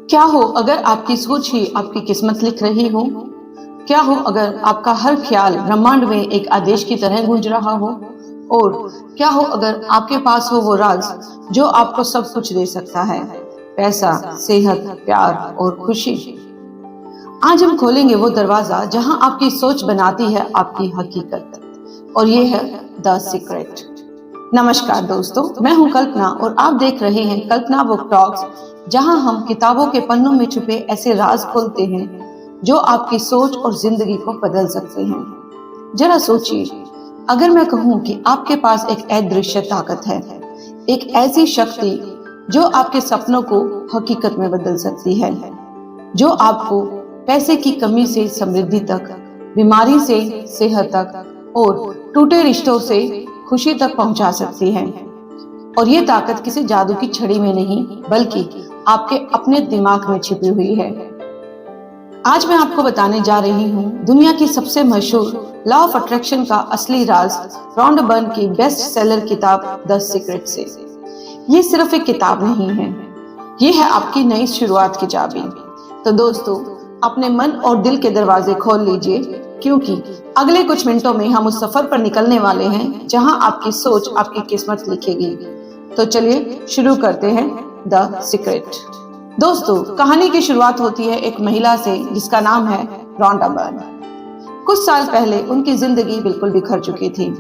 क्या हो अगर आपकी सोच ही आपकी किस्मत लिख रही हो? क्या हो अगर आपका हर ख्याल ब्रह्मांड में एक आदेश की तरह गूंज रहा हो? और क्या हो अगर आपके पास हो वो राज जो आपको सब कुछ दे सकता है? पैसा, सेहत, प्यार और खुशी। आज हम खोलेंगे वो दरवाजा जहां आपकी सोच बनाती है आपकी हकीकत। और ये है द सीक्रेट। नमस्कार दोस्तों, मैं हूं कल्पना और आप देख रहे हैं कल्पना बुक टॉक्स, जहां हम किताबों के पन्नों में छुपे ऐसे राज खोलते हैं जो आपकी सोच और जिंदगी को बदल सकते हैं। जरा सोचिए, अगर मैं कहूं कि आपके पास एक अदृश्य ताकत है, एक ऐसी शक्ति जो आपके सपनों को हकीकत में बदल सकती है, जो आपको पैसे की कमी से समृद्धि तक, बीमारी से सेहत तक और टूटे रिश्तों से खुशी तक पहुंचा सकती है। और ये ताकत किसी जादू की छड़ी में नहीं, बल्कि आपके अपने दिमाग में छिपी हुई है। आज मैं आपको बताने जा रही हूँ दुनिया की सबसे मशहूर लॉ ऑफ अट्रैक्शन का असली राज, रॉन्डा बर्न की बेस्ट सेलर किताब द सीक्रेट से। ये सिर्फ एक किताब नहीं है, ये है आपकी नई शुरुआत की चाबी। तो दोस्तों, अपने मन और दिल के दरवाजे खोल लीजिए, क्योंकि अगले कुछ मिनटों में हम उस सफर पर निकलने वाले हैं जहां आपकी सोच आपकी किस्मत लिखेगी। तो चलिए शुरू करते हैं द सीक्रेट। दोस्तों, कहानी की शुरुआत होती है एक महिला से जिसका नाम है रॉन्डा बर्न। कुछ साल पहले उनकी जिंदगी बिल्कुल बिखर चुकी थी।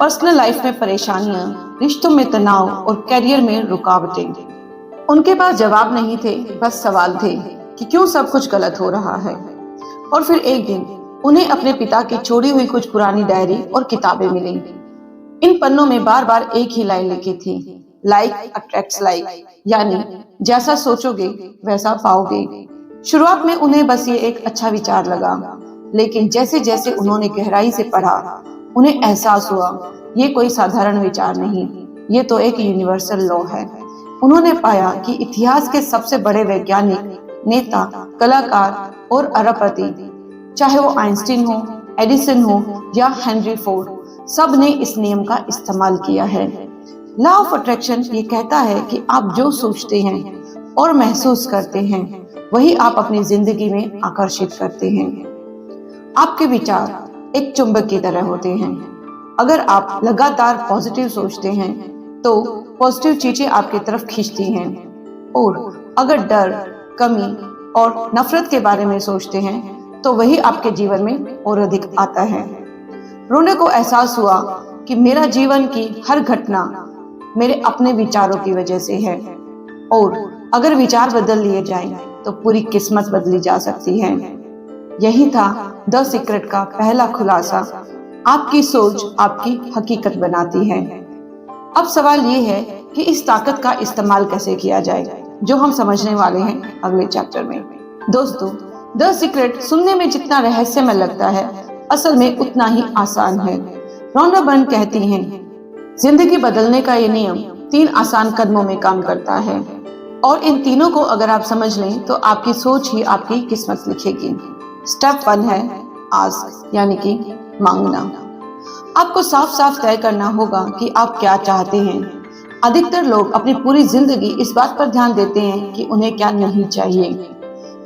पर्सनल लाइफ में परेशानियां, रिश्तों में तनाव और करियर में रुकावटें। उनके पास जवाब नहीं थे, बस सवाल थे कि क्यों सब कुछ गलत हो रहा है। और फिर एक दिन उन्हें अपने पिता की छोड़ी हुई कुछ पुरानी डायरी और किताबें मिली। इन पन्नों में बार बार एक ही लाइन लिखी थी, लाइक अट्रैक्ट्स लाइक, यानी जैसा सोचोगे वैसा पाओगे। शुरुआत में उन्हें बस ये एक अच्छा विचार लगा, लेकिन जैसे जैसे उन्होंने गहराई से पढ़ा, उन्हें एहसास हुआ ये कोई साधारण विचार नहीं, ये तो एक यूनिवर्सल लॉ है। उन्होंने पाया कि इतिहास के सबसे बड़े वैज्ञानिक, नेता, कलाकार और अरबपति, चाहे वो आइंस्टीन हो, एडिसन हो या हेनरी फोर्ड, सब ने इस नियम का इस्तेमाल किया है। लॉ ऑफ अट्रैक्शन ये कहता है कि आप जो सोचते हैं और महसूस करते हैं, वही आप अपनी जिंदगी में आकर्षित करते हैं। आपके विचार एक चुंबक की तरह होते हैं। अगर आप लगातार पॉजिटिव सोचते हैं तो पॉजिटिव चीजें आपकी तरफ खींचती हैं, और अगर डर, कमी और नफरत के बारे में सोचते हैं तो वही आपके जीवन में और अधिक आता है। रोने को एहसास हुआ कि मेरा जीवन की हर घटना मेरे अपने विचारों की वजह से है, और अगर विचार बदल लिए जाएं तो पूरी किस्मत बदली जा सकती है। यही था द सीक्रेट का पहला खुलासा, आपकी सोच आपकी हकीकत बनाती है। अब सवाल ये है कि इस ताकत का इस्तेमाल कैसे किया जाए, जो हम समझने वाले हैं अगले चैप्टर में। दोस्तों, द सीक्रेट सुनने में जितना रहस्यमय लगता है, असल में उतना ही आसान है। रॉन्डा बर्न कहती हैं, जिंदगी बदलने का ये नियम 3 आसान कदमों में काम करता है, और इन तीनों को अगर आप समझ लें तो आपकी सोच ही आपकी किस्मत लिखेगी। स्टेप 1 है आस्क, यानी कि मांगना। आपको साफ साफ तय करना होगा कि आप क्या चाहते हैं। अधिकतर लोग अपनी पूरी जिंदगी इस बात पर ध्यान देते हैं कि उन्हें क्या नहीं चाहिए।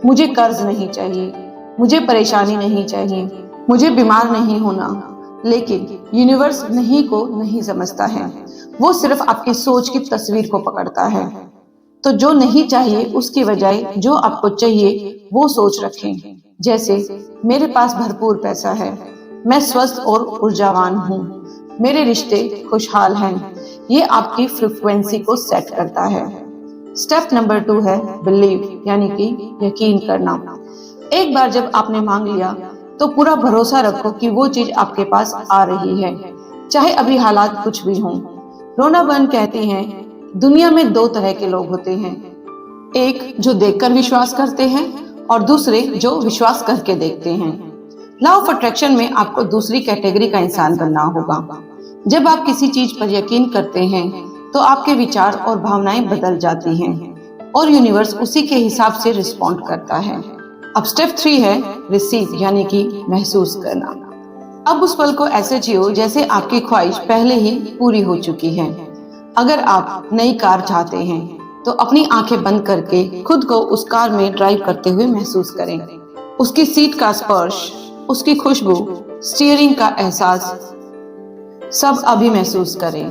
मुझे कर्ज नहीं चाहिए, मुझे परेशानी नहीं चाहिए, मुझे बीमार नहीं होना। लेकिन यूनिवर्स नहीं को नहीं समझता है, वो सिर्फ आपकी सोच की तस्वीर को पकड़ता है। तो जो नहीं चाहिए उसकी बजाय जो आपको चाहिए वो सोच रखें। जैसे, मेरे पास भरपूर पैसा है, मैं स्वस्थ और ऊर्जावान हूँ, मेरे रिश्ते खुशहाल हैं। ये आपकी फ्रीक्वेंसी को सेट करता है। स्टेप नंबर 2 है बिलीव, यानी कि यकीन करना। एक बार जब आपने मांग लिया तो पूरा भरोसा रखो कि वो चीज आपके पास आ रही है, चाहे अभी हालात कुछ भी हों। रॉन्डा बर्न कहती हैं, दुनिया में 2 तरह के लोग होते हैं, एक जो देखकर विश्वास करते हैं और दूसरे जो विश्वास करके देखते हैं। लॉ ऑफ अट्रैक्शन में आपको दूसरी कैटेगरी का इंसान बनना होगा। जब आप किसी चीज पर यकीन करते हैं तो आपके विचार और भावनाएं बदल जाती हैं, और यूनिवर्स उसी के हिसाब से रिस्पॉन्ड करता है। अब स्टेप 3 है रिसीव, यानी कि महसूस करना। अब उस पल को ऐसे जियो जैसे आपकी ख्वाहिश पहले ही पूरी हो चुकी है। अगर आप नई कार चाहते हैं, तो अपनी आंखें बंद करके खुद को उस कार में ड्राइव करते हुए महसूस करें। उसकी सीट का स्पर्श, उसकी खुशबू, स्टीयरिंग का एहसास सब अभी महसूस करें।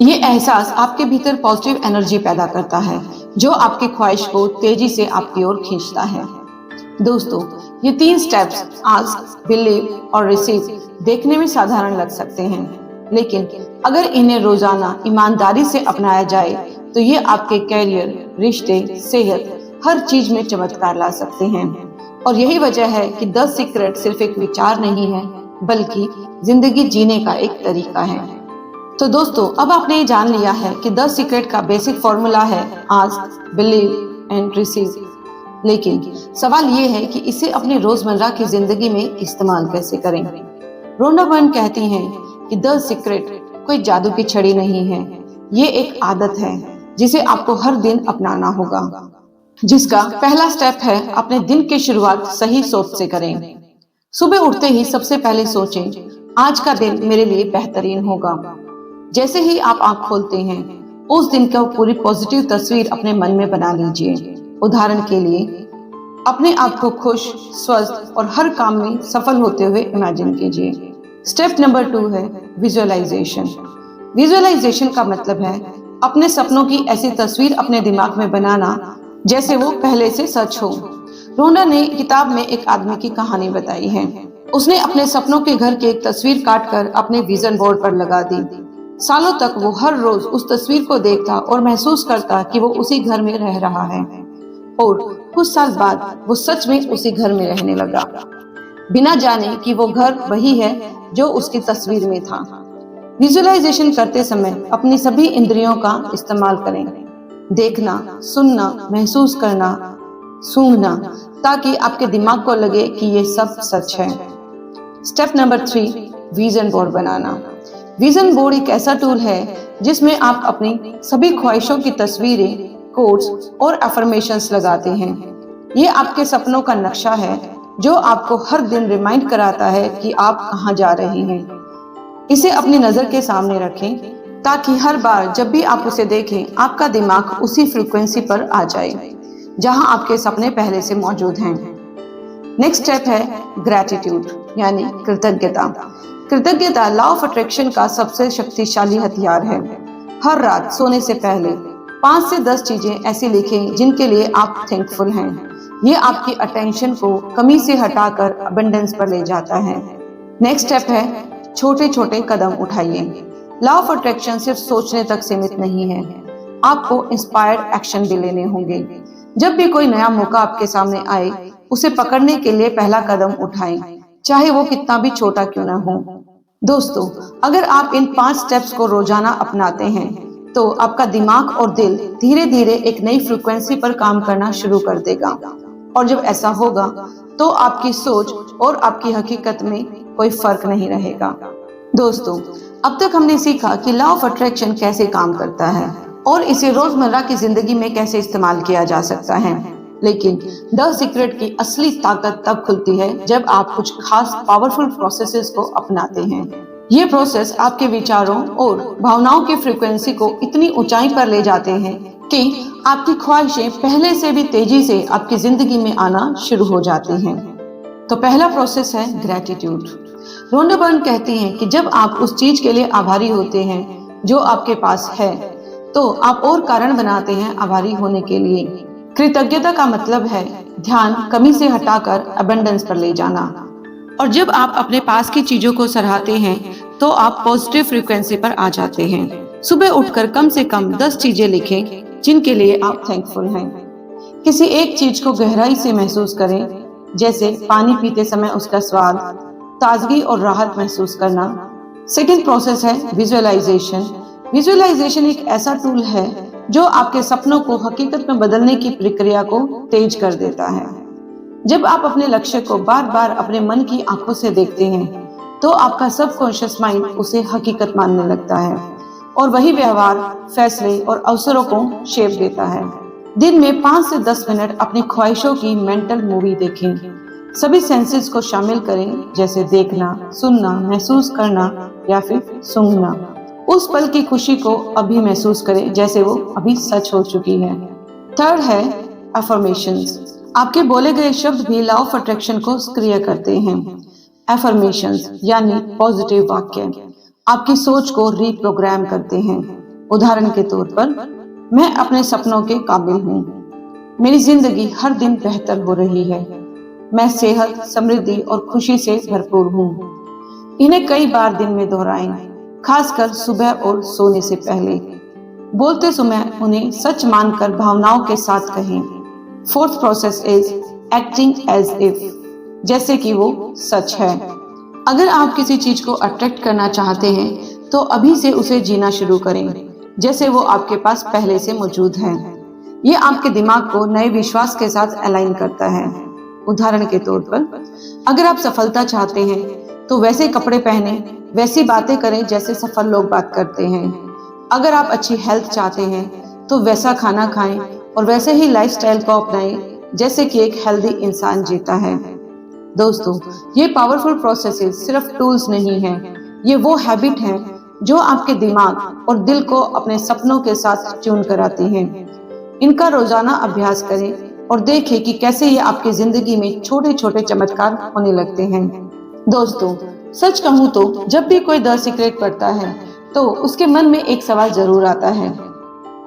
ये एहसास आपके भीतर पॉजिटिव एनर्जी पैदा करता है जो आपकी ख्वाहिश को तेजी से आपकी ओर खींचता है। दोस्तों, ये 3 स्टेप्स आस्क, बिलीव और रिसीव देखने में साधारण लग सकते हैं, लेकिन अगर इन्हें रोजाना ईमानदारी से अपनाया जाए तो ये आपके कैरियर, रिश्ते, सेहत हर चीज में चमत्कार ला सकते हैं। और यही वजह है कि द सीक्रेट सिर्फ एक विचार नहीं है, बल्कि जिंदगी जीने का एक तरीका है। तो दोस्तों, अब आपने ये जान लिया है कि द सीक्रेट का बेसिक फॉर्मूला है आस्क, बिलीव एंड रिसीव। लेकिन सवाल ये है कि इसे अपनी रोजमर्रा की जिंदगी में इस्तेमाल कैसे करें। रोंडा बर्न कहती हैं कि द सीक्रेट कोई जादू की छड़ी नहीं है, ये एक आदत है जिसे आपको हर दिन अपनाना होगा, जिसका पहला स्टेप है अपने दिन की शुरुआत सही सोच से करें। सुबह उठते ही सबसे पहले सोचें, आज का दिन मेरे लिए बेहतरीन होगा। जैसे ही आप आंख खोलते हैं, उस दिन का पूरी पॉजिटिव तस्वीर अपने मन में बना लीजिए। उदाहरण के लिए, अपने आप को खुश, स्वस्थ और हर काम में सफल होते हुए इमेजिन कीजिए। स्टेप नंबर 2 है विजुअलाइजेशन। विजुअलाइजेशन का मतलब है अपने सपनों की ऐसी तस्वीर अपने दिमाग में बनाना जैसे वो पहले से सच हो। रोंडा ने किताब में एक आदमी की कहानी बताई है। उसने अपने सपनों के घर की एक तस्वीर काटकर अपने विजन बोर्ड पर लगा दी। सालों तक वो हर रोज उस तस्वीर को देखता और महसूस करता कि वो उसी घर में रह रहा है, और कुछ साल बाद वो सच में उसी घर में रहने लगा, बिना जाने कि वो घर वही है जो उसकी तस्वीर में था। विजुअलाइजेशन करते समय अपनी सभी इंद्रियों का इस्तेमाल करें, देखना, सुनना, महसूस करना, सूंघना, ताकि आपके दिमाग को लगे कि ये सब सच है। स्टेप नंबर 3, विजन बोर्ड बनाना। विजन बोर्ड एक ऐसा टूल है जिसमें आप अपनी सभी ख्वाहिशों की तस्वीरें, कोट्स और अफर्मेशंस लगाते हैं। ये आपके सपनों का नक्शा है जो आपको हर दिन रिमाइंड कराता है कि आप कहाँ जा रहे हैं। इसे अपनी नजर के सामने रखें ताकि हर बार जब भी आप उसे देखें, आपका दिमाग उसी फ्रीक्वेंसी पर आ जाए जहां आपके सपने पहले से मौजूद हैं। नेक्स्ट स्टेप है ग्रैटिट्यूड, यानी कृतज्ञता। कृतज्ञता लॉ ऑफ अट्रैक्शन का सबसे शक्तिशाली हथियार है। हर रात सोने से पहले 5 से 10 चीजें ऐसी लिखें जिनके लिए आप थैंकफुल हैं। ये आपकी अटेंशन को कमी से हटाकर अबंडेंस पर ले जाता है। नेक्स्ट स्टेप है छोटे छोटे कदम उठाइए। लॉ ऑफ अट्रैक्शन सिर्फ सोचने तक सीमित नहीं है, आपको इंस्पायर्ड एक्शन भी लेने होंगे। जब भी कोई नया मौका आपके सामने आए, उसे पकड़ने के लिए पहला कदम उठाएं, चाहे वो कितना भी छोटा क्यों ना हो। दोस्तों, अगर आप इन 5 स्टेप्स को रोजाना अपनाते हैं तो आपका दिमाग और दिल धीरे धीरे एक नई फ्रीक्वेंसी पर काम करना शुरू कर देगा, और जब ऐसा होगा तो आपकी सोच और आपकी हकीकत में कोई फर्क नहीं रहेगा। दोस्तों, अब तक हमने सीखा कि लॉ ऑफ अट्रैक्शन कैसे काम करता है और इसे रोजमर्रा की जिंदगी में कैसे इस्तेमाल किया जा सकता है। लेकिन द सीक्रेट की असली ताकत तब खुलती है जब आप कुछ खास पावरफुल प्रोसेसेस को अपनाते हैं। ये प्रोसेस आपके विचारों और भावनाओं की फ्रीक्वेंसी को इतनी ऊंचाई पर ले जाते हैं कि आपकी ख्वाहिशें पहले से भी तेजी से आपकी जिंदगी में आना शुरू हो जाती हैं। तो पहला प्रोसेस है ग्रैटिट्यूड। रोंडा बर्न कहती हैं कि जब आप उस चीज के लिए आभारी होते हैं जो आपके पास है, तो आप और कारण बनाते हैं आभारी होने के लिए। कृतज्ञता का मतलब है ध्यान कमी से हटाकर अबंडेंस पर ले जाना, और जब आप अपने पास की चीजों को सराहते हैं तो आप पॉजिटिव फ्रीक्वेंसी पर आ जाते हैं। सुबह उठकर कम से कम 10 चीजें लिखें जिनके लिए आप थैंकफुल हैं। किसी एक चीज को गहराई से महसूस करें, जैसे पानी पीते समय उसका स्वाद, ताजगी और राहत महसूस करना। सेकंड प्रोसेस है विजुअलाइजेशन। विजुअलाइजेशन एक ऐसा टूल है जो आपके सपनों को हकीकत में बदलने की प्रक्रिया को तेज कर देता है। जब आप अपने लक्ष्य को बार बार अपने मन की आंखों से देखते हैं तो आपका सबकॉन्शियस माइंड उसे हकीकत मानने लगता है, और वही व्यवहार, फैसले और अवसरों को शेप देता है। दिन में 5 से 10 मिनट अपनी ख्वाहिशों की मेंटल मूवी देखें। सभी सेंसेस को शामिल करें, जैसे देखना, सुनना, महसूस करना या फिर सूंघना। उस पल की खुशी को अभी महसूस करें जैसे वो अभी सच हो चुकी है। थर्ड है अफर्मेशंस। आपके बोले गए शब्द भी लॉ ऑफ अट्रैक्शन को सक्रिय करते हैं। अफर्मेशंस यानी पॉजिटिव वाक्य आपकी सोच को रीप्रोग्राम करते हैं। उदाहरण के तौर पर, मैं अपने सपनों के काबिल हूँ, मेरी जिंदगी हर दिन बेहतर हो रही है, मैं सेहत, समृद्धि और खुशी से भरपूर हूँ। इन्हें कई बार दिन में दोहराएं, खासकर सुबह और सोने से पहले। बोलते समय उन्हें सच मानकर भावनाओं के साथ कहें। Fourth process is acting as if, जैसे कि वो सच है। अगर आप किसी चीज को अट्रैक्ट करना चाहते हैं तो अभी से उसे जीना शुरू करें जैसे वो आपके पास पहले से मौजूद है। ये आपके दिमाग को नए विश्वास के साथ अलाइन करता है। उदाहरण के तौर पर, अगर आप सफलता चाहते हैं तो वैसे कपड़े पहने, वैसी बातें करें जैसे सफल लोग बात करते हैं। अगर आप अच्छी हेल्थ चाहते हैं तो वैसा खाना खाएं और वैसे ही लाइफस्टाइल को अपनाएं जैसे कि एक हेल्दी इंसान जीता है। दोस्तों, ये पावरफुल प्रोसेसेस सिर्फ टूल्स नहीं हैं, ये वो हैबिट हैं जो आपके दिमाग और दिल को अपने सपनों के साथ ट्यून कराती हैं। इनका रोजाना अभ्यास करें और देखें कि कैसे ये आपकी जिंदगी में छोटे छोटे चमत्कार होने लगते हैं। दोस्तों, सच कहूँ तो जब भी कोई द सीक्रेट पढ़ता है तो उसके मन में एक सवाल जरूर आता है,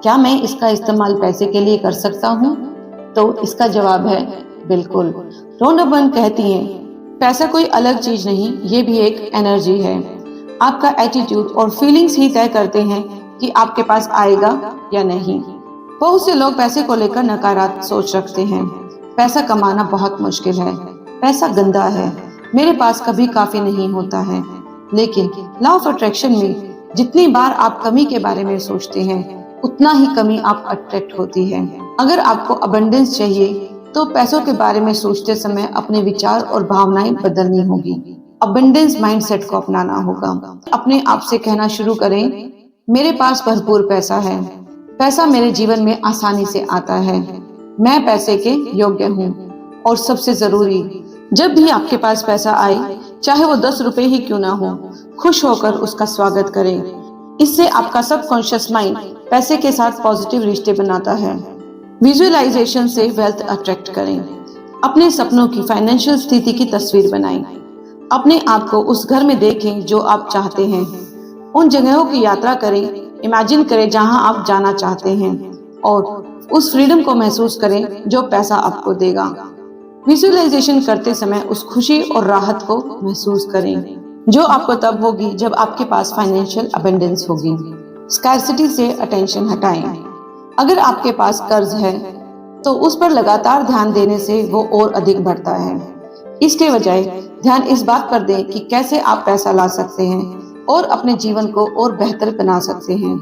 क्या मैं इसका इस्तेमाल पैसे के लिए कर सकता हूँ? तो इसका जवाब है बिल्कुल। रोंडा बर्न कहती हैं, पैसा कोई अलग चीज नहीं, ये भी एक एनर्जी है। आपका एटीट्यूड और फीलिंग्स ही तय करते हैं कि आपके पास आएगा या नहीं। बहुत से लोग पैसे को लेकर नकारात्मक सोच रखते हैं। पैसा कमाना बहुत मुश्किल है, पैसा गंदा है, मेरे पास कभी काफी नहीं होता है। लेकिन लॉ ऑफ अट्रैक्शन में जितनी बार आप कमी के बारे में सोचते हैं उतना ही कमी आप अट्रैक्ट होती है। अगर आपको अबंडेंस चाहिए तो पैसों के बारे में सोचते समय अपने विचार और भावनाएं बदलनी होगी। अबंडेंस माइंडसेट को अपनाना होगा। अपने आप से कहना शुरू करें, मेरे पास भरपूर पैसा है, पैसा मेरे जीवन में आसानी से आता है, मैं पैसे के योग्य हूँ। और सबसे जरूरी, जब भी आपके पास पैसा आए, चाहे वो 10 रुपए ही क्यों ना हो, खुश होकर उसका स्वागत करें। इससे आपका सबकॉन्शियस माइंड पैसे के साथ पॉजिटिव रिश्ते बनाता है। विजुअलाइजेशन से वेल्थ अट्रैक्ट करें। अपने सपनों की फाइनेंशियल स्थिति की तस्वीर बनाएं। अपने आप को उस घर में देखें जो आप चाहते हैं। उन जगहों की यात्रा करें, इमेजिन करें जहां आप जाना चाहते हैं और उस फ्रीडम को महसूस करें जो पैसा आपको देगा। विजुअलाइजेशन करते समय उस खुशी और राहत को महसूस करें जो आपको तब होगी जब आपके पास फाइनेंशियल अबंडेंस होगी। स्कैर्सिटी से अटेंशन हटाएं। अगर आपके पास कर्ज है तो उस पर लगातार ध्यान देने से वो और अधिक बढ़ता है। इसके बजाय ध्यान इस बात पर दें कि कैसे आप पैसा ला सकते हैं और अपने जीवन को और बेहतर बना सकते हैं।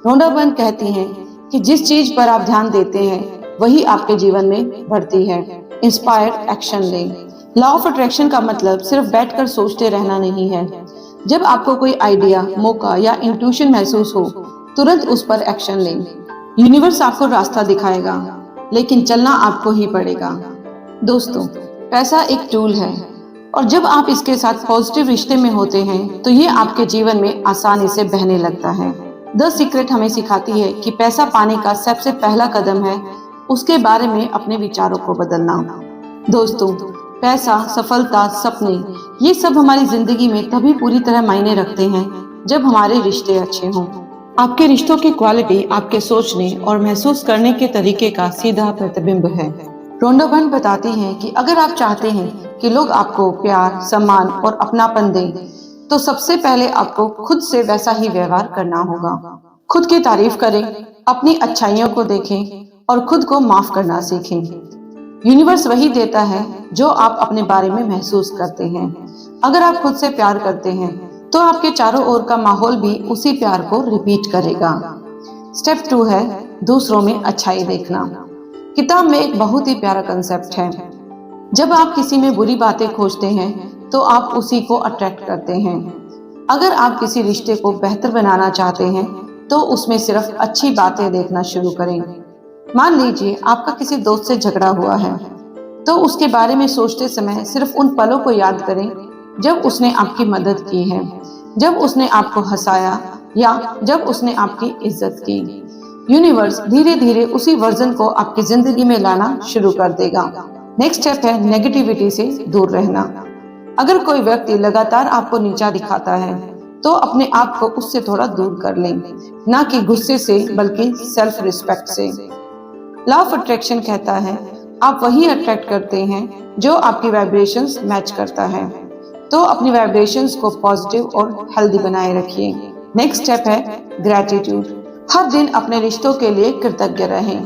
रोंडा बर्न कहती हैं कि जिस चीज पर आप ध्यान देते हैं वही आपके जीवन में बढ़ती है। इंस्पायर्ड एक्शन लें। लॉ ऑफ अट्रैक्शन का मतलब सिर्फ बैठकर सोचते रहना नहीं है। जब आपको कोई आइडिया, मौका या इंट्यूशन महसूस हो, तुरंत उस पर एक्शन लें। यूनिवर्स आपको रास्ता दिखाएगा, लेकिन चलना आपको ही पड़ेगा। दोस्तों, पैसा एक टूल है और जब आप इसके साथ पॉजिटिव रिश्ते में होते हैं तो ये आपके जीवन में आसानी से बहने लगता है। द सीक्रेट हमें सिखाती है कि पैसा पाने का सबसे पहला कदम है उसके बारे में अपने विचारों को बदलना। दोस्तों, पैसा, सफलता, सपने, ये सब हमारी जिंदगी में तभी पूरी तरह मायने रखते हैं जब हमारे रिश्ते अच्छे हों। आपके रिश्तों की क्वालिटी आपके सोचने और महसूस करने के तरीके का सीधा प्रतिबिंब है। रोंडा बर्न बताती हैं कि अगर आप चाहते हैं कि लोग आपको प्यार, सम्मान और अपनापन दें, तो सबसे पहले आपको खुद से वैसा ही व्यवहार करना होगा। खुद की तारीफ करें, अपनी अच्छाइयों को देखें और खुद को माफ करना सीखें। यूनिवर्स वही देता है जो आप अपने बारे में महसूस करते हैं। अगर आप खुद से प्यार करते हैं तो आपके चारों ओर का माहौल भी उसी प्यार को रिपीट करेगा। स्टेप 2 है दूसरों में अच्छाई देखना। किताब में एक बहुत ही प्यारा कंसेप्ट है। जब आप किसी में बुरी बातें खोजते हैं तो आप उसी को अट्रैक्ट करते हैं। अगर आप किसी रिश्ते को बेहतर बनाना चाहते हैं तो उसमें सिर्फ अच्छी बातें देखना शुरू करें। मान लीजिए आपका किसी दोस्त से झगड़ा हुआ है तो उसके बारे में सोचते समय सिर्फ उन पलों को याद करें जब उसने आपकी मदद की है, जब उसने आपको हंसाया या जब उसने आपकी इज्जत की। यूनिवर्स धीरे धीरे उसी वर्जन को आपकी जिंदगी में लाना शुरू कर देगा। नेक्स्ट स्टेप है नेगेटिविटी से दूर रहना। अगर कोई व्यक्ति लगातार आपको नीचा दिखाता है तो अपने आप को उससे थोड़ा दूर कर लें, ना कि गुस्से से बल्कि सेल्फ रिस्पेक्ट से। लॉ ऑफ अट्रैक्शन कहता है आप वही अट्रैक्ट करते हैं जो आपकी वाइब्रेशंस मैच करता है। तो अपनी वाइब्रेशंस को पॉजिटिव और हेल्दी बनाए रखिए। नेक्स्ट स्टेप है ग्रैटिट्यूड। हर दिन अपने रिश्तों के लिए कृतज्ञ रहें।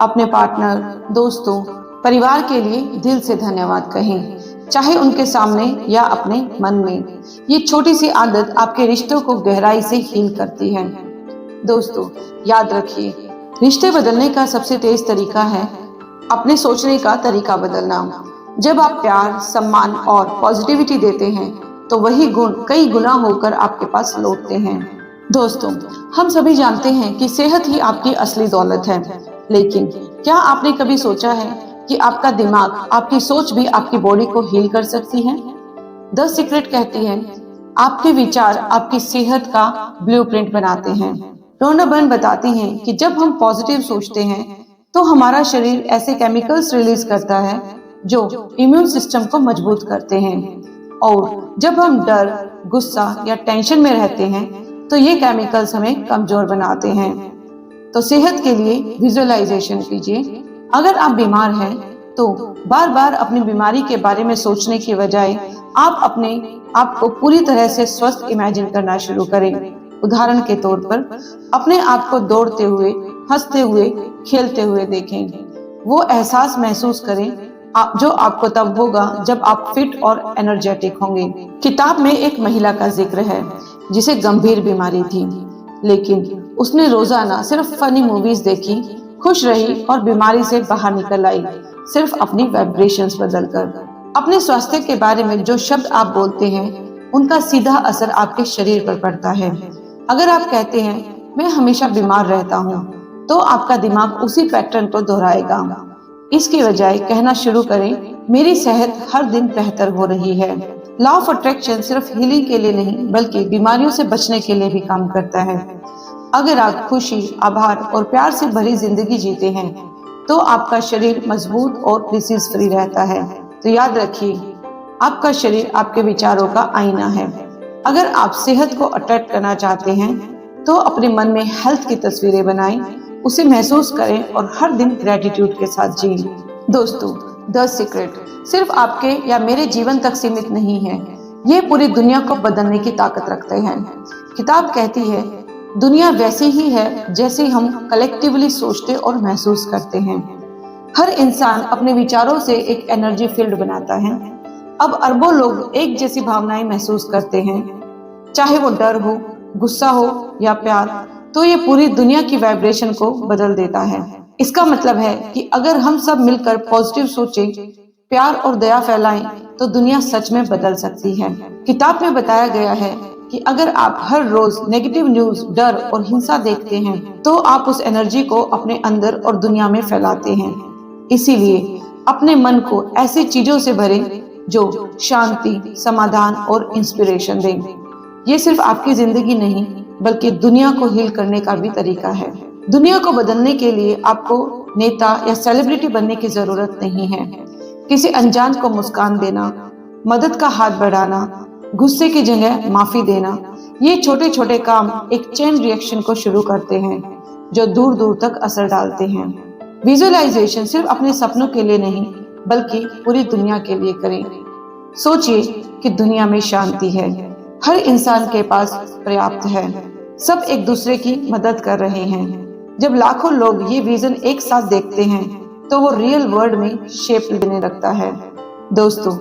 अपने पार्टनर, दोस्तों, परिवार के लिए दिल से धन्यवाद कहें, चाहे उनके सामने या अपने मन में। ये छोटी सी आदत आपके रिश्तों को गहराई से हील करती है। दोस्तों, याद रखिए, रिश्ते बदलने का सबसे तेज तरीका है अपने सोचने का तरीका बदलना। जब आप प्यार, सम्मान और पॉजिटिविटी देते हैं तो वही गुण कई गुना होकर आपके पास लौटते हैं। दोस्तों, हम सभी जानते हैं कि सेहत ही आपकी असली दौलत है, लेकिन क्या आपने कभी सोचा है कि आपका दिमाग, आपकी सोच भी आपकी बॉडी को हील कर सकती है? द सीक्रेट कहती है आपके विचार आपकी सेहत का ब्लूप्रिंट बनाते हैं। रोना बर्न बताती हैं कि जब हम पॉजिटिव सोचते हैं तो हमारा शरीर ऐसे केमिकल्स रिलीज करता है जो इम्यून सिस्टम को मजबूत करते हैं, और जब हम डर, गुस्सा या टेंशन में रहते हैं तो ये केमिकल्स हमें कमजोर बनाते हैं। तो सेहत के लिए विजुअलाइजेशन कीजिए। अगर आप बीमार हैं तो बार बार अपनी बीमारी के बारे में सोचने की बजाय आप अपने आप को पूरी तरह से स्वस्थ इमेजिन करना शुरू करें। उदाहरण के तौर पर अपने आप को दौड़ते हुए, हंसते हुए, खेलते हुए देखें। वो एहसास महसूस करें जो आपको तब होगा जब आप फिट और एनर्जेटिक होंगे। किताब में एक महिला का जिक्र है जिसे गंभीर बीमारी थी, लेकिन उसने रोजाना सिर्फ फनी मूवीज देखी, खुश रही और बीमारी से बाहर निकल आई, सिर्फ अपनी वाइब्रेशंस बदलकर। अपने स्वास्थ्य के बारे में जो शब्द आप बोलते हैं उनका सीधा असर आपके शरीर पर पड़ता है। अगर आप कहते हैं मैं हमेशा बीमार रहता हूँ, तो आपका दिमाग उसी पैटर्न को दोहराएगा। इसकी बजाय कहना शुरू करें मेरी सेहत हर दिन बेहतर हो रही है। लॉ ऑफ अट्रैक्शन सिर्फ हीलिंग के लिए नहीं बल्कि बीमारियों से बचने के लिए भी काम करता है। अगर आप खुशी, आभार और प्यार से भरी जिंदगी जीते हैं तो आपका शरीर मजबूत और डिसीज फ्री रहता है। तो याद रखिए, आपका शरीर आपके विचारों का आईना है। अगर आप सेहत को अट्रैक्ट करना चाहते हैं तो अपने मन में हेल्थ की तस्वीरें बनाएं, उसे महसूस करें और हर दिन ग्रेटिट्यूड के साथ जिएं। दोस्तों, द सीक्रेट सिर्फ आपके या मेरे जीवन तक सीमित नहीं है, ये पूरी दुनिया को बदलने की ताकत रखते हैं। किताब कहती है दुनिया वैसी ही है जैसे हम कलेक्टिवली सोचते और महसूस करते हैं। हर इंसान अपने विचारों से एक एनर्जी फील्ड बनाता है। अब अरबों लोग एक जैसी भावनाएं महसूस करते हैं, चाहे वो डर हो, गुस्सा हो या प्यार, तो ये पूरी दुनिया की वाइब्रेशन को बदल देता है। इसका मतलब है कि अगर हम सब मिलकर पॉजिटिव सोचें, प्यार और दया फैलाएं, तो दुनिया सच में बदल सकती है। किताब में बताया गया है कि अगर आप हर रोज नेगेटिव न्यूज, डर और हिंसा देखते हैं तो आप उस एनर्जी को अपने अंदर और दुनिया में फैलाते हैं। इसीलिए अपने मन को ऐसी चीजों से भरें जो शांति, समाधान और इंस्पिरेशन दें। ये सिर्फ आपकी जिंदगी नहीं बल्कि दुनिया को हील करने का भी तरीका है। दुनिया को बदलने के लिए आपको नेता या सेलिब्रिटी बनने की जरूरत नहीं है। किसी अनजान को मुस्कान देना, मदद का हाथ बढ़ाना, गुस्से की जगह माफी देना, ये छोटे छोटे काम एक चेन रिएक्शन को शुरू करते हैं जो दूर दूर तक असर डालते हैं। विजुअलाइजेशन सिर्फ अपने सपनों के लिए नहीं बल्कि पूरी दुनिया के लिए करें। सोचिए कि दुनिया में शांति है, हर इंसान के पास पर्याप्त है, सब एक दूसरे की मदद कर रहे हैं। जब लाखों लोग ये विजन एक साथ देखते हैं तो वो रियल वर्ल्ड में शेप लेने लगता है। दोस्तों,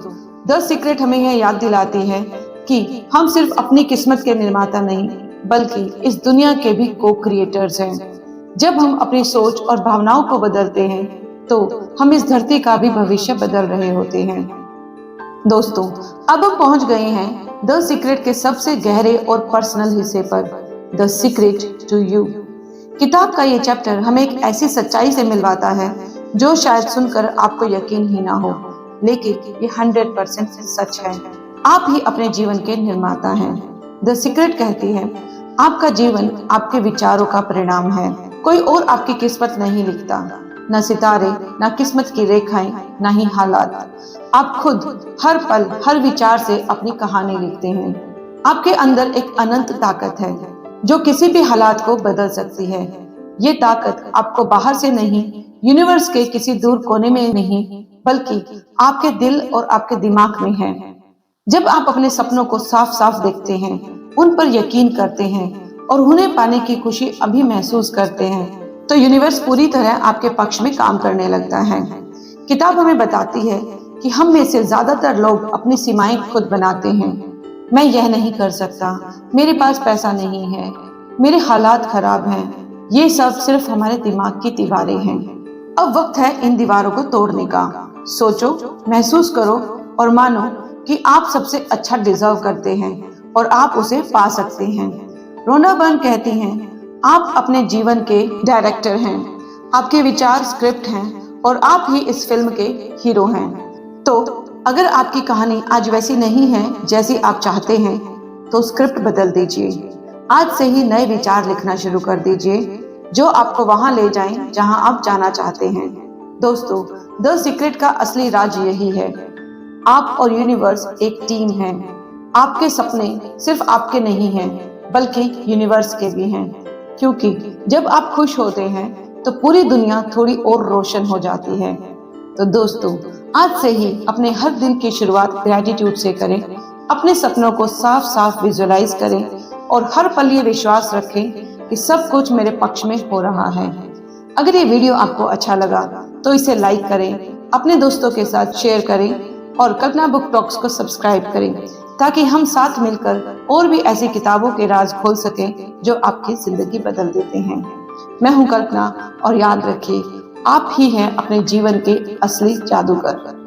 द सीक्रेट हमें यह याद दिलाती है कि हम सिर्फ अपनी किस्मत के निर्माता नहीं बल्कि इस दुनिया के भी को क्रिएटर्स हैं। जब हम अपनी सोच और भावनाओं को बदलते हैं तो हम इस धरती का भी भविष्य बदल रहे होते हैं। दोस्तों, अब हम पहुंच गए हैं द सीक्रेट के सबसे गहरे और पर्सनल हिस्से पर, द सीक्रेट टू यू। किताब का ये चैप्टर हमें एक ऐसी सच्चाई से मिलवाता है जो शायद सुनकर आपको यकीन ही ना हो, लेकिन ये 100% सच है। आप ही अपने जीवन के निर्माता हैं। द सीक्रेट कहती है आपका जीवन आपके विचारों का परिणाम है। कोई और आपकी किस्मत नहीं लिखता, न सितारे, न किस्मत की रेखाएं, न ही हालात। आप खुद हर पल हर विचार से अपनी कहानी लिखते हैं। आपके अंदर एक अनंत ताकत है जो किसी भी हालात को बदल सकती है। ये ताकत आपको बाहर से नहीं, यूनिवर्स के किसी दूर कोने में नहीं, बल्कि आपके दिल और आपके दिमाग में है। जब आप अपने सपनों को साफ साफ देखते हैं, उन पर यकीन करते हैं और उन्हें पाने की खुशी अभी महसूस करते हैं, तो यूनिवर्स पूरी तरह आपके पक्ष में काम करने लगता है। किताब हमें बताती है कि हम में से ज्यादातर लोग अपनी सीमाएं खुद बनाते हैं। मैं यह नहीं कर सकता, मेरे पास पैसा नहीं है, मेरे हालात खराब हैं। ये सब सिर्फ हमारे दिमाग की दीवारें हैं। अब वक्त है इन दीवारों को तोड़ने का। सोचो, महसूस करो और मानो कि आप सबसे अच्छा डिजर्व करते हैं और आप उसे पा सकते हैं। रोना बर्न कहती हैं, आप अपने जीवन के डायरेक्टर हैं, आपके विचार स्क्रिप्ट हैं और आप ही इस फिल्म के हीरो हैं। तो अगर आपकी कहानी आज वैसी नहीं है जैसी आप चाहते हैं, तो स्क्रिप्ट बदल दीजिए। आज से ही नए विचार लिखना शुरू कर दीजिए जो आपको वहां ले जाएं जहां आप जाना चाहते हैं। दोस्तों, द सीक्रेट का असली राज यही है। आप और यूनिवर्स एक टीम है। आपके सपने सिर्फ आपके नहीं हैं, बल्कि यूनिवर्स के भी हैं। क्योंकि जब आप खुश होते हैं तो पूरी दुनिया थोड़ी और रोशन हो जाती है। तो दोस्तों, आज से ही अपने हर दिन की शुरुआत ग्रेटिट्यूड से करें, अपने सपनों को साफ साफ विजुअलाइज करें और हर पल ये विश्वास रखें कि सब कुछ मेरे पक्ष में हो रहा है। अगर ये वीडियो आपको अच्छा लगा तो इसे लाइक करें, अपने दोस्तों के साथ शेयर करें और कल्पना बुक टॉक्स को सब्सक्राइब करें, ताकि हम साथ मिलकर और भी ऐसी किताबों के राज खोल सकें जो आपकी जिंदगी बदल देते हैं। मैं हूं कल्पना और याद रखिए, आप ही हैं अपने जीवन के असली जादूगर।